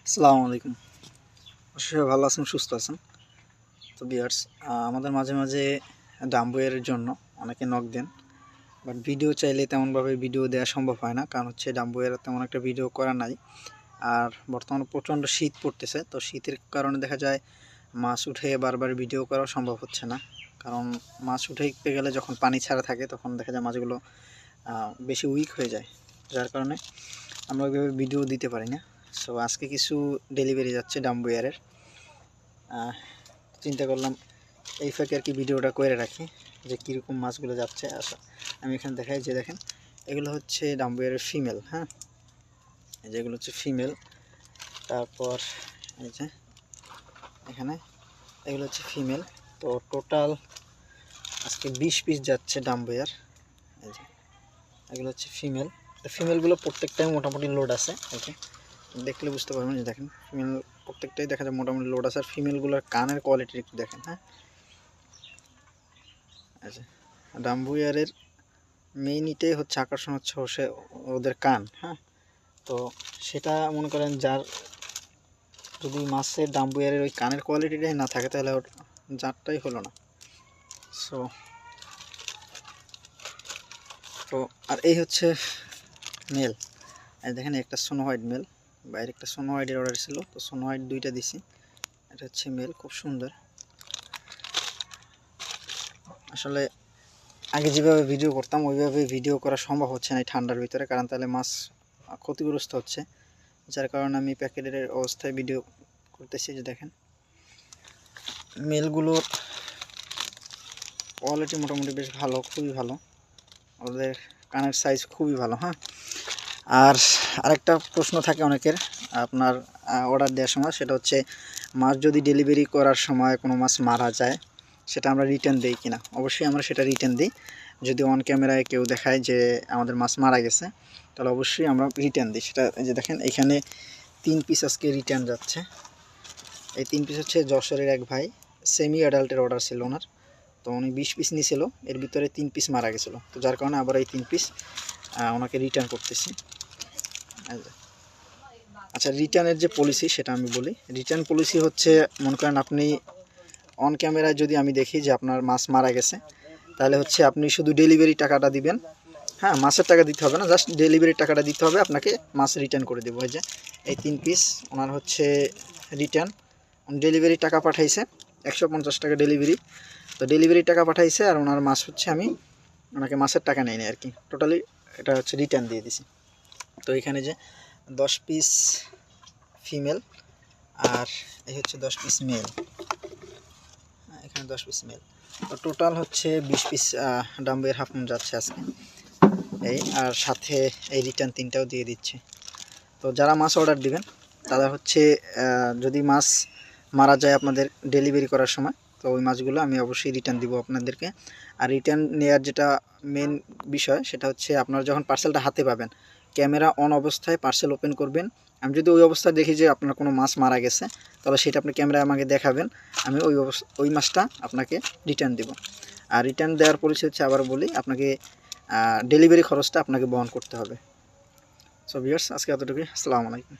আসসালামু আলাইকুম। অবশ্যই ভালো আছেন, সুস্থ আছেন। তো ভিউয়ার্স, আমাদের মাঝে মাঝে ডাম্বুয়ের জন্য অনেকে নক দেন, বাট ভিডিও চাইলে তেমনভাবে ভিডিও দেওয়া সম্ভব হয় না, কারণ হচ্ছে ডাম্বুয়ের তেমন একটা ভিডিও করা নাই। আর বর্তমানে প্রচণ্ড শীত পড়তেছে, তো শীতের কারণে দেখা যায় মাছ উঠে বারবার ভিডিও করা সম্ভব হচ্ছে না। কারণ মাছ উঠে গেলে যখন পানি ছাড়া থাকে তখন দেখা যায় মাছগুলো বেশি উইক হয়ে যায়, যার কারণে আমরা ওইভাবে ভিডিও দিতে পারি না। সো আজকে কিছু ডেলিভারি যাচ্ছে ডাম্বুয়ারের, চিন্তা করলাম এই ফাঁকে আর কি ভিডিওটা করে রাখি যে কীরকম মাছগুলো যাচ্ছে। আচ্ছা, আমি এখানে দেখাই যে দেখেন, এগুলো হচ্ছে ডাম্বুয়ারের ফিমেল। হ্যাঁ, এই যেগুলো হচ্ছে ফিমেল। তারপর এই যে এখানে এগুলো হচ্ছে ফিমেল। তো টোটাল আজকে 20 পিস যাচ্ছে ডাম্বুয়ার। এই যে এগুলো হচ্ছে ফিমেল। ফিমেলগুলো প্রত্যেকটাই মোটামুটি লোড আছে। ওকে, দেখলে বুঝতে পারবেন যে দেখেন ফিমেল প্রত্যেকটাই দেখা যায় মোটামুটি লোড আছে। আর ফিমেলগুলোর কানের কোয়ালিটি একটু দেখেন। হ্যাঁ, আচ্ছা, ডাম্বুয়ারের মেইন এটাই হচ্ছে আকর্ষণ হচ্ছে ওদের কান। হ্যাঁ, তো সেটা মনে করেন যার যদি মাছের ডাম্বুয়ারের ওই কানের কোয়ালিটিটাই না থাকে তাহলে ওর জাতটাই হলো না। সো তো আর এই হচ্ছে মেল। এই দেখেন একটা সোনো হোয়াইট মেল, বাইরে একটা সোনো হোয়াইটের অর্ডার ছিল, তো সোনো হোয়াইট দুইটা দিছি। এটা হচ্ছে মেল, খুব সুন্দর। আসলে আগে যেভাবে ভিডিও করতাম ওইভাবে ভিডিও করা সম্ভব হচ্ছে না এই ঠান্ডার ভিতরে, কারণ তাহলে মাছ ক্ষতিগ্রস্ত হচ্ছে, যার কারণে আমি প্যাকেটের অবস্থায় ভিডিও করতেছি। যে দেখেন মেলগুলোর কোয়ালিটি মোটামুটি বেশ ভালো, খুবই ভালো। ওদের কানের সাইজ খুবই ভালো। হ্যাঁ, আর আরেকটা প্রশ্ন থাকে অনেকের আপনার অর্ডার দেওয়ার সময়, সেটা হচ্ছে মাছ যদি ডেলিভারি করার সময় কোনো মাছ মারা যায় সেটা আমরা রিটার্ন দিই কিনা। অবশ্যই আমরা সেটা রিটার্ন দিই। যদি অন ক্যামেরায় কেউ দেখায় যে আমাদের মাছ মারা গেছে তাহলে অবশ্যই আমরা রিটার্ন দিই সেটা। এই যে দেখেন এখানে 3 পিস আজকে রিটার্ন যাচ্ছে। এই 3 পিস হচ্ছে যশোরের এক ভাই, সেমি অ্যাডাল্টের অর্ডার ছিল ওনার। তো উনি 20 পিস নিয়েছিল, এর ভিতরে 3 পিস মারা গেছিলো, তো যার কারণে আবার এই 3 পিস ওনাকে রিটার্ন করতেছি। আচ্ছা, রিটার্নের যে পলিসি সেটা আমি বলি। রিটার্ন পলিসি হচ্ছে, মনে করেন আপনি অন ক্যামেরায় যদি আমি দেখি যে আপনার মাছ মারা গেছে, তাহলে হচ্ছে আপনি শুধু ডেলিভারি টাকাটা দিবেন। হ্যাঁ, মাছের টাকা দিতে হবে না, জাস্ট ডেলিভারি টাকাটা দিতে হবে, আপনাকে মাছ রিটার্ন করে দেবো। এই যে এই 3 পিস ওনার হচ্ছে রিটার্ন। ডেলিভারি টাকা পাঠাইছে 150 টাকা ডেলিভারি, তো ডেলিভারি টাকা পাঠাইছে আর ওনার মাছ হচ্ছে আমি ওনাকে মাছের টাকা নেই আর কি, টোটালি এটা হচ্ছে রিটার্ন দিয়ে দিছি। তো এখানে যে 10 পিস ফিমেল আর এই হচ্ছে 10 পিস মেল। এখানে 10 পিস মেল, তো টোটাল হচ্ছে 20 পিস ডাম্বুয়ার হাফ মুন যাচ্ছে আজকে। এই আর সাথে এই রিটার্ন 3টাও দিয়ে দিচ্ছে। তো যারা মাছ অর্ডার দিবেন তারা হচ্ছে যদি মাছ মারা যায় আপনাদের ডেলিভারি করার সময়, তো ওই মাছগুলো আমি অবশ্যই রিটার্ন দিব আপনাদেরকে। আর রিটার্ন নেওয়ার যেটা মেন বিষয় সেটা হচ্ছে আপনারা যখন পার্সেলটা হাতে পাবেন, ক্যামেরা অন অবস্থায় পার্সেল ওপেন করবেন। আমি যদি ওই অবস্থায় দেখি যে আপনার কোনো মাছ মারা গেছে তাহলে সেটা আপনি ক্যামেরায় আমাকে দেখাবেন, আমি ওই মাছটা আপনাকে রিটার্ন দেব। আর রিটার্ন দেওয়ার পলিসি হচ্ছে, আবার বলি, আপনাকে ডেলিভারি খরচটা আপনাকে বহন করতে হবে। সো ভিউয়ার্স, আজকে এতটুকুই। আসসালামু আলাইকুম।